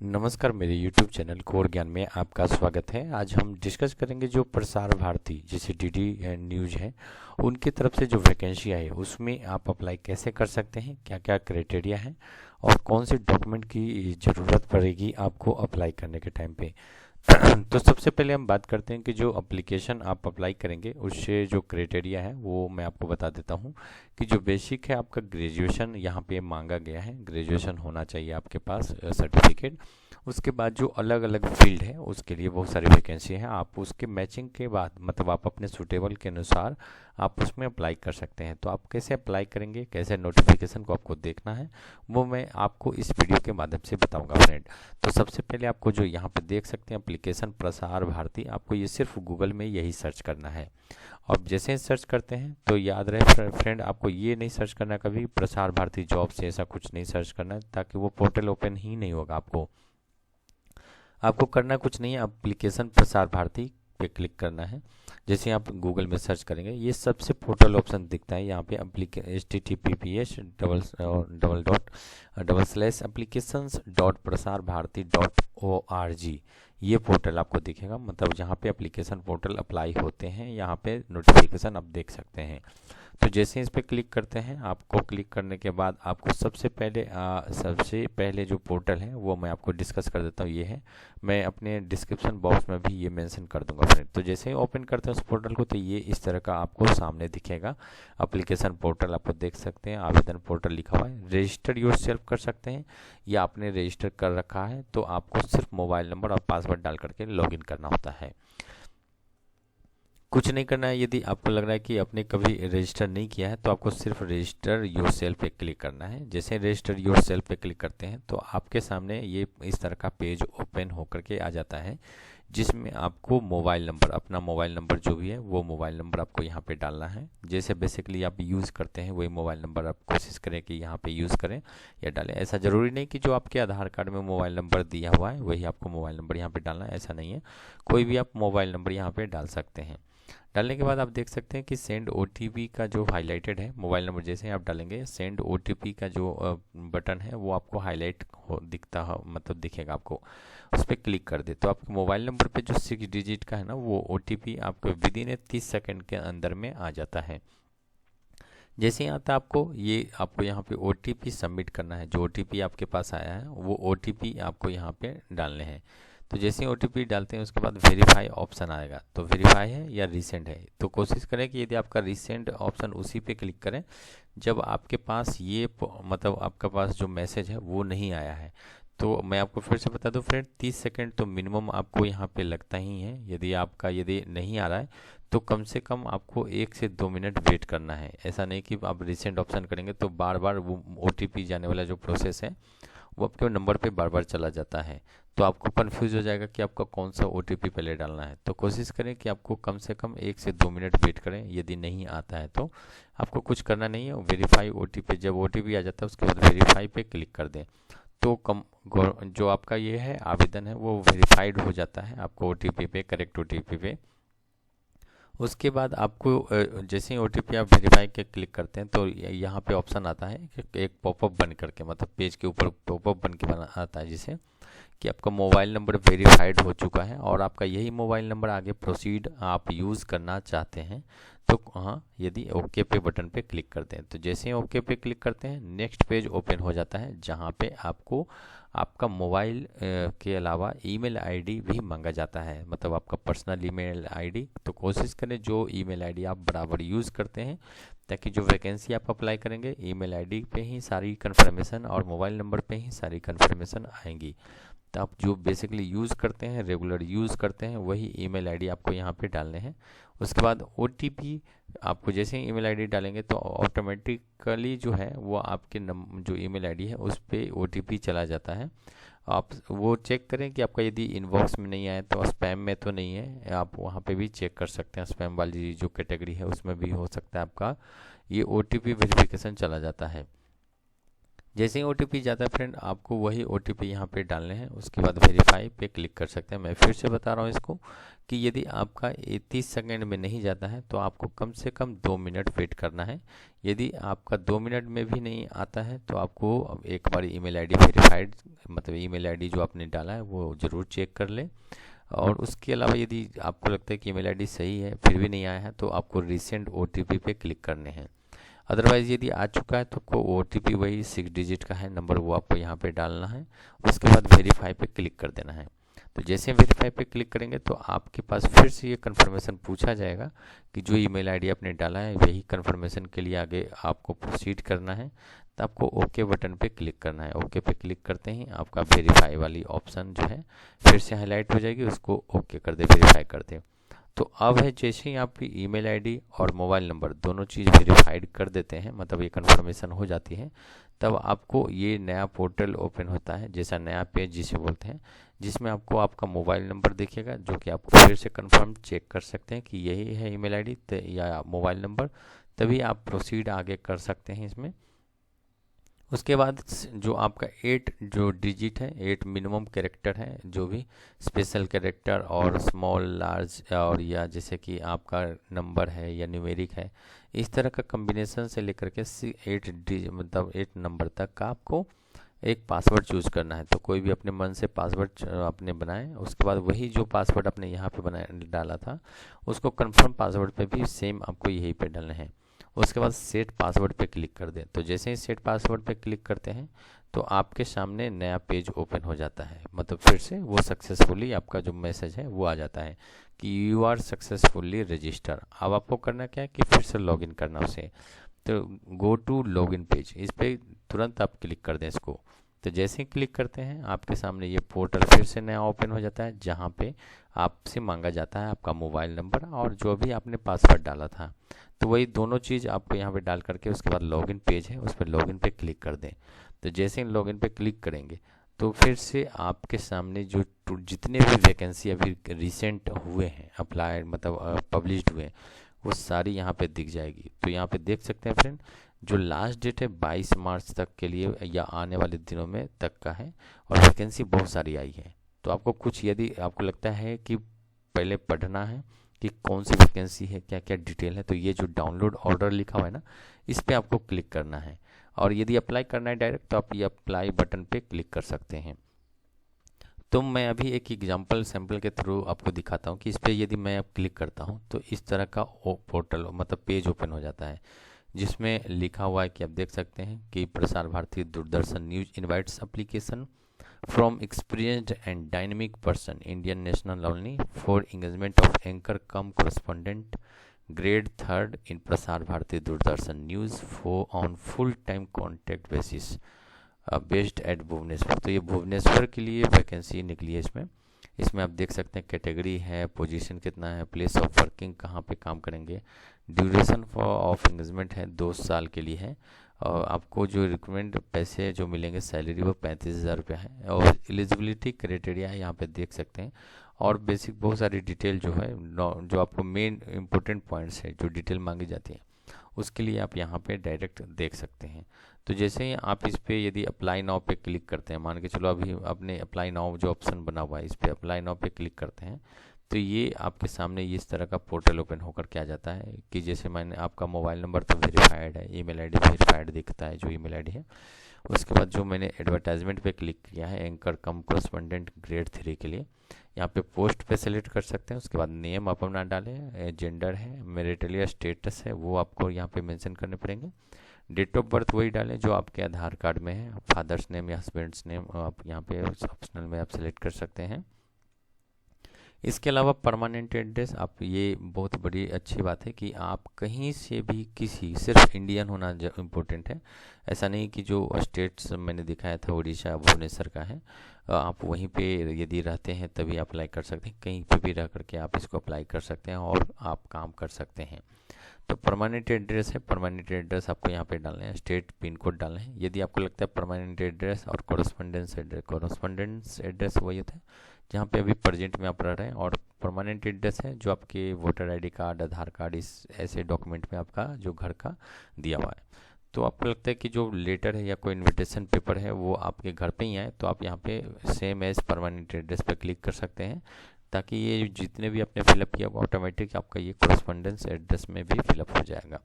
नमस्कार, मेरे YouTube channel core ज्ञान में आपका स्वागत है। आज हम डिस्कस करेंगे जो प्रसार भारती जैसे डीडी न्यूज़ है, उनकी तरफ से जो वैकेंसी आई है उसमें आप अप्लाई कैसे कर सकते हैं, क्या क्या क्राइटेरिया है और कौन से डॉक्यूमेंट की ज़रूरत पड़ेगी आपको अप्लाई करने के टाइम पे। तो सबसे पहले हम बात करते हैं कि जो एप्लीकेशन आप अप्लाई करेंगे उससे जो क्राइटेरिया है वो मैं आपको बता देता हूँ कि जो बेसिक है आपका ग्रेजुएशन यहाँ पे मांगा गया है। ग्रेजुएशन होना चाहिए आपके पास सर्टिफिकेट। उसके बाद जो अलग अलग फील्ड है उसके लिए बहुत सारी वैकेंसी है। आप उसके मैचिंग के बाद मतलब आप अपने सूटेबल के अनुसार आप उसमें अप्लाई कर सकते हैं। तो आप कैसे अप्लाई करेंगे, कैसे नोटिफिकेशन को आपको देखना है, वो मैं आपको इस वीडियो के माध्यम से बताऊंगा फ्रेंड। तो सबसे पहले आपको जो यहाँ पे देख सकते हैं एप्लीकेशन प्रसार भारती, आपको ये सिर्फ गूगल में यही सर्च करना है। और जैसे ही सर्च करते हैं तो याद रहे फ्रेंड, आपको ये नहीं सर्च करना कभी प्रसार भारती जॉब से, ऐसा कुछ नहीं सर्च करना है, ताकि वो पोर्टल ओपन ही नहीं होगा। आपको करना कुछ नहीं है, एप्लीकेशन प्रसार भारती पे क्लिक करना है। जैसे आप गूगल में सर्च करेंगे ये सबसे पोर्टल ऑप्शन दिखता है यहाँ पे https://applications.prasarbharati.org, ये पोर्टल आपको दिखेगा। मतलब जहाँ पे एप्लीकेशन पोर्टल अप्लाई होते हैं यहाँ पे नोटिफिकेशन आप देख सकते हैं। तो जैसे इस पर क्लिक करते हैं, आपको क्लिक करने के बाद आपको सबसे पहले जो पोर्टल है वो मैं आपको डिस्कस कर देता हूँ। ये है, मैं अपने डिस्क्रिप्शन बॉक्स में भी ये मेंशन कर दूंगा फ्रेंड। तो जैसे ही ओपन करते हैं उस पोर्टल को तो ये इस तरह का आपको सामने दिखेगा। एप्लीकेशन पोर्टल आपको देख सकते हैं, आवेदन पोर्टल लिखा हुआ है। रजिस्टर योरसेल्फ कर सकते हैं या आपने रजिस्टर कर रखा है तो आपको सिर्फ मोबाइल नंबर और पासवर्ड डाल करके लॉगिन करना होता है, कुछ नहीं करना है। यदि आपको लग रहा है कि आपने कभी रजिस्टर नहीं किया है तो आपको सिर्फ रजिस्टर योरसेल्फ पे क्लिक करना है। जैसे रजिस्टर योरसेल्फ पे क्लिक करते हैं तो आपके सामने ये इस तरह का पेज ओपन होकर के आ जाता है, जिसमें आपको मोबाइल नंबर, अपना मोबाइल नंबर जो भी है वो मोबाइल नंबर आपको यहाँ पे डालना है। जैसे बेसिकली आप यूज़ करते हैं वही मोबाइल नंबर आप कोशिश करें कि यहाँ पे यूज़ करें या डालें। ऐसा ज़रूरी नहीं कि जो आपके आधार कार्ड में मोबाइल नंबर दिया हुआ है वही आपको मोबाइल नंबर यहाँ पे डालना है, ऐसा नहीं है। कोई भी आप मोबाइल नंबर यहाँ पे डाल सकते हैं। डालने के बाद आप देख सकते हैं कि सेंड ओटीपी का जो हाईलाइटेड है मोबाइल नंबर, जैसे ही आप डालेंगे सेंड ओटीपी का जो बटन है वो आपको हाईलाइट दिखता है, मतलब दिखेगा आपको। उस पर क्लिक कर दे तो आपके मोबाइल नंबर पे जो 6 डिजिट का है ना वो ओटीपी आपको विदिन 30 सेकंड के अंदर में आ जाता है। जैसे ही आता है आपको यहाँ पे ओटीपी सबमिट करना है। जो ओटीपी आपके पास आया है वो ओटीपी आपको यहाँ पे डालने हैं। तो जैसे ही ओटीपी डालते हैं उसके बाद वेरीफाई ऑप्शन आएगा, तो वेरीफाई है या रिसेंट है, तो कोशिश करें कि यदि आपका रिसेंट ऑप्शन उसी पे क्लिक करें जब आपके पास ये मतलब आपके पास जो मैसेज है वो नहीं आया है। तो मैं आपको फिर से बता दूं फ्रेंड, 30 सेकंड तो मिनिमम आपको यहाँ पे लगता ही है। यदि नहीं आ रहा है तो कम से कम आपको 1 से 2 मिनट वेट करना है। ऐसा नहीं कि आप रिसेंट ऑप्शन करेंगे तो बार बार वो ओटीपी जाने वाला जो प्रोसेस है वो आपके नंबर पे बार बार चला जाता है, तो आपको कंफ्यूज हो जाएगा कि आपका कौन सा ओटीपी पहले डालना है। तो कोशिश करें कि आपको कम से कम 1 से 2 मिनट वेट करें। यदि नहीं आता है तो आपको कुछ करना नहीं है। वेरीफाई ओटीपी, जब ओटीपी आ जाता है उसके बाद वेरीफाई पे क्लिक कर दें तो जो आपका ये है आवेदन है वो वेरीफाइड हो जाता है आपको ओटीपी पे, करेक्ट ओटीपी पे। उसके बाद आपको जैसे ही ओटीपी आप वेरीफाई के क्लिक करते हैं तो यहाँ पे ऑप्शन आता है कि एक पॉपअप बन करके, मतलब पेज के ऊपर पॉपअप बन के बना आता है जिसे कि आपका मोबाइल नंबर वेरीफाइड हो चुका है और आपका यही मोबाइल नंबर आगे प्रोसीड आप यूज़ करना चाहते हैं। तो हाँ, यदि ओके पे बटन पे क्लिक करते हैं तो जैसे ही ओके पे क्लिक करते हैं नेक्स्ट पेज ओपन हो जाता है, जहाँ पे आपको आपका मोबाइल के अलावा ईमेल आईडी भी मांगा जाता है, मतलब आपका पर्सनल ईमेल आईडी। तो कोशिश करें जो ईमेल आईडी आप बराबर यूज़ करते हैं, ताकि जो वैकेंसी आप अप्लाई करेंगे ईमेल आईडी पे ही सारी कन्फर्मेशन और मोबाइल नंबर पे ही सारी कन्फर्मेशन आएंगी। तो आप जो बेसिकली यूज़ करते हैं, रेगुलर यूज़ करते हैं, वही ईमेल आईडी आपको यहाँ पे डालने हैं। उसके बाद ओटीपी आपको जैसे ही ईमेल आईडी डालेंगे तो ऑटोमेटिकली जो है वो आपके जो ईमेल आईडी है उस पर ओटीपी चला जाता है। आप वो चेक करें कि आपका यदि इनबॉक्स में नहीं आया तो स्पैम में तो नहीं है, आप वहाँ पे भी चेक कर सकते हैं। स्पैम वाली जो कैटेगरी है उसमें भी हो सकता है आपका ये ओटीपी वेरिफिकेशन चला जाता है। जैसे ही OTP जाता है फ्रेंड, आपको वही OTP यहाँ पे डालने हैं। उसके बाद वेरीफाई पे क्लिक कर सकते हैं। मैं फिर से बता रहा हूँ इसको कि यदि आपका 30 सेकंड में नहीं जाता है तो आपको कम से कम 2 मिनट वेट करना है। यदि आपका 2 मिनट में भी नहीं आता है तो आपको एक बार ईमेल आईडी वेरीफाइड, मतलब ईमेल आईडी जो आपने डाला है वो ज़रूर चेक कर लें। और उसके अलावा यदि आपको लगता है कि ईमेल आईडी सही है फिर भी नहीं आया है तो आपको रिसेंट OTP पे क्लिक करने हैं। अदरवाइज़ यदि आ चुका है तो आपको OTP वही 6 डिजिट का है नंबर, वो आपको यहाँ पे डालना है। उसके बाद वेरीफाई पे क्लिक कर देना है। तो जैसे वेरीफाई पे क्लिक करेंगे तो आपके पास फिर से ये कन्फर्मेशन पूछा जाएगा कि जो ईमेल आईडी आपने डाला है वही कन्फर्मेशन के लिए आगे आपको प्रोसीड करना है। तो आपको ओके बटन पे क्लिक करना है। ओके पे क्लिक करते ही आपका वेरीफाई वाली ऑप्शन जो है फिर से हाईलाइट हो जाएगी, उसको ओके कर दे, वेरीफाई कर दे। तो अब है जैसे ही आपकी ईमेल आईडी और मोबाइल नंबर दोनों चीज़ वेरीफाइड कर देते हैं, मतलब ये कन्फर्मेशन हो जाती है, तब आपको ये नया पोर्टल ओपन होता है, जैसा नया पेज जिसे बोलते हैं, जिसमें आपको आपका मोबाइल नंबर दिखेगा जो कि आपको फिर से कंफर्म चेक कर सकते हैं कि यही है ईमेल आईडी या मोबाइल नंबर, तभी आप प्रोसीड आगे कर सकते हैं इसमें। उसके बाद जो आपका 8 जो डिजिट है, 8 मिनिमम कैरेक्टर है, जो भी स्पेशल कैरेक्टर और स्मॉल लार्ज और या जैसे कि आपका नंबर है या न्यूमेरिक है, इस तरह का कॉम्बिनेशन से लेकर के 8 मतलब 8 नंबर तक का आपको एक पासवर्ड चूज करना है। तो कोई भी अपने मन से पासवर्ड अपने बनाएं। उसके बाद वही जो पासवर्ड आपने यहाँ पे बनाया डाला था उसको कंफर्म पासवर्ड पे भी सेम आपको यही पे डालना है। उसके बाद सेट पासवर्ड पे क्लिक कर दें। तो जैसे ही सेट पासवर्ड पे क्लिक करते हैं तो आपके सामने नया पेज ओपन हो जाता है, मतलब फिर से वो सक्सेसफुली आपका जो मैसेज है वो आ जाता है कि यू आर सक्सेसफुली रजिस्टर। अब आपको करना क्या है कि फिर से लॉगिन करना उसे। तो गो टू लॉगिन पेज, इस पर तुरंत आप क्लिक कर दें इसको। तो जैसे ही क्लिक करते हैं आपके सामने ये पोर्टल फिर से नया ओपन हो जाता है, जहाँ पे आपसे मांगा जाता है आपका मोबाइल नंबर और जो भी आपने पासवर्ड डाला था। तो वही दोनों चीज़ आपको यहाँ पे डाल करके उसके बाद लॉगिन पेज है उस पर लॉगिन पे क्लिक कर दें। तो जैसे ही लॉगिन पे क्लिक करेंगे तो फिर से आपके सामने जो जितने भी वैकेंसी अभी रिसेंट हुए हैं, अप्लाई मतलब पब्लिश्ड हुए हैं, वो सारी यहाँ पे दिख जाएगी। तो यहाँ पे देख सकते हैं फ्रेंड, जो लास्ट डेट है 22 मार्च तक के लिए या आने वाले दिनों में तक का है और वैकेंसी बहुत सारी आई है। तो आपको कुछ यदि आपको लगता है कि पहले पढ़ना है कि कौन सी वैकेंसी है, क्या क्या डिटेल है, तो ये जो डाउनलोड ऑर्डर लिखा हुआ है ना, इस पर आपको क्लिक करना है। और यदि अप्लाई करना है डायरेक्ट तो आप ये अप्लाई बटन पे क्लिक कर सकते हैं। तो मैं अभी एक एग्जांपल सैंपल के थ्रू आपको दिखाता हूँ कि इस पर यदि मैं अब क्लिक करता हूँ तो इस तरह का पोर्टल मतलब पेज ओपन हो जाता है, जिसमें लिखा हुआ है कि आप देख सकते हैं कि Prasar Bharati Doordarshan news invites application from experienced and dynamic person Indian national only for engagement of anchor cum correspondent grade 3rd in Prasar Bharati Doordarshan news on full time contract basis based at Bhubaneswar. तो ये भुवनेश्वर के लिए वैकेंसी निकली है। इसमें आप देख सकते हैं कैटेगरी है, पोजीशन कितना है, प्लेस ऑफ वर्किंग कहाँ पे काम करेंगे, ड्यूरेशन ऑफ एंगेजमेंट है 2 साल के लिए है, और आपको जो रिक्रूटमेंट पैसे जो मिलेंगे सैलरी वो 35,000 रुपया है, और एलिजिबिलिटी क्राइटेरिया है यहाँ पे देख सकते हैं, और बेसिक बहुत सारी डिटेल जो है जो आपको मेन इंपॉर्टेंट पॉइंट्स है जो डिटेल मांगी जाती है उसके लिए आप यहाँ पे डायरेक्ट देख सकते हैं। तो जैसे ही आप इस पर यदि अप्लाई नाउ पे क्लिक करते हैं, मान के चलो अभी आपने अप्लाई नाउ जो ऑप्शन बना हुआ है इस पर अप्लाई नाउ पे क्लिक करते हैं, तो ये आपके सामने इस तरह का पोर्टल ओपन होकर के आ जाता है कि जैसे मैंने आपका मोबाइल नंबर तो वेरीफाइड है, ईमेल आईडी वेरीफाइड दिखता है जो ईमेल आईडी है। उसके बाद जो मैंने एडवर्टाइजमेंट पे क्लिक किया है एंकर कम correspondent ग्रेड 3 के लिए, यहाँ पे पोस्ट पे सेलेक्ट कर सकते हैं। उसके बाद नेम आप अपना डालें, जेंडर है, मैरिटल स्टेटस है वो आपको यहाँ पे मेंशन करने पड़ेंगे, डेट ऑफ बर्थ वही डालें जो आपके आधार कार्ड में है, फादर्स नेम या हस्बैंड्स नेम आप यहाँ पे ऑप्शनल में आप सेलेक्ट कर सकते हैं। इसके अलावा परमानेंट एड्रेस, आप ये बहुत बड़ी अच्छी बात है कि आप कहीं से भी किसी, सिर्फ इंडियन होना इम्पोर्टेंट है, ऐसा नहीं कि जो स्टेट्स मैंने दिखाया था उड़ीसा भुवनेश्वर का है, आप वहीं पे यदि रहते हैं तभी अप्लाई कर सकते हैं, कहीं पे भी रह करके आप इसको अप्लाई कर सकते हैं और आप काम कर सकते हैं। तो परमानेंट एड्रेस है, परमानेंट एड्रेस आपको यहाँ पे डालना है, स्टेट पिन कोड डालना है। यदि आपको लगता है परमानेंट एड्रेस और कॉरेस्पॉन्डेंस एड्रेस वही होता है जहाँ पे अभी प्रेजेंट में आप रह रहे हैं, और परमानेंट एड्रेस है जो आपके वोटर आईडी कार्ड, आधार कार्ड, इस ऐसे डॉक्यूमेंट में आपका जो घर का दिया हुआ है। तो आपको लगता है कि जो लेटर है या कोई इनविटेशन पेपर है वो आपके घर पे ही आए, तो आप यहाँ पे सेम एज परमानेंट एड्रेस पर क्लिक कर सकते हैं, ताकि ये जितने भी आपने फिलअप किया वो ऑटोमेटिक आपका ये कॉरेस्पॉन्डेंस एड्रेस में भी फिलअप हो जाएगा।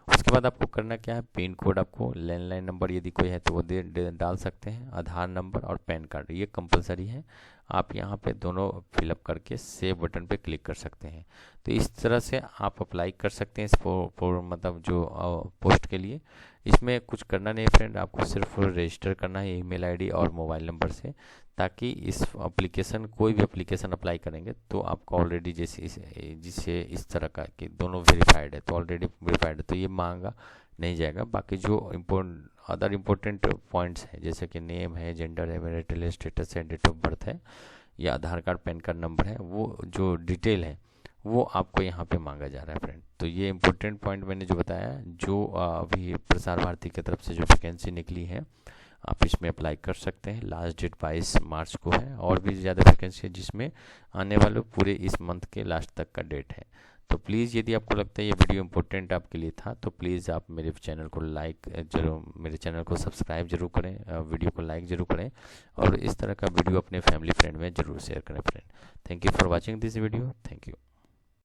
उसके बाद आपको करना क्या है, पिन कोड, आपको लैंडलाइन नंबर यदि कोई है तो वो डाल सकते हैं, आधार नंबर और पैन कार्ड ये कंपलसरी है। आप यहाँ पे दोनों फिलअप करके सेव बटन पे क्लिक कर सकते हैं। तो इस तरह से आप अप्लाई कर सकते हैं इस मतलब जो पोस्ट के लिए। इसमें कुछ करना नहीं फ्रेंड, आपको सिर्फ रजिस्टर करना है ईमेल आईडी और मोबाइल नंबर से, ताकि इस एप्लीकेशन, कोई भी एप्लीकेशन अप्लाई करेंगे तो आपका ऑलरेडी जिससे इस तरह का कि दोनों वेरीफाइड है, तो ऑलरेडी वेरीफाइड है तो ये मांगा नहीं जाएगा। बाकी जो अदर इम्पोर्टेंट पॉइंट्स हैं जैसे कि नेम है, जेंडर है, मैरिटल स्टेटस है, डेट ऑफ बर्थ है या आधार कार्ड पैन कार्ड नंबर है, वो जो डिटेल है वो आपको यहाँ पे मांगा जा रहा है फ्रेंड। तो ये इम्पोर्टेंट पॉइंट मैंने जो बताया, जो अभी प्रसार भारती की तरफ से जो वैकेंसी निकली है आप इसमें अप्लाई कर सकते हैं। लास्ट डेट 22 मार्च को है, और भी ज़्यादा वैकेंसी है जिसमें आने वाले पूरे इस मंथ के लास्ट तक का डेट है। तो प्लीज़ यदि आपको लगता है ये वीडियो इंपॉर्टेंट आपके लिए था तो प्लीज़ आप मेरे चैनल को लाइक जरूर, मेरे चैनल को सब्सक्राइब जरूर करें, वीडियो को लाइक जरूर करें, और इस तरह का वीडियो अपने फैमिली फ्रेंड में जरूर शेयर करें friend. Thank you for watching this video. Thank you.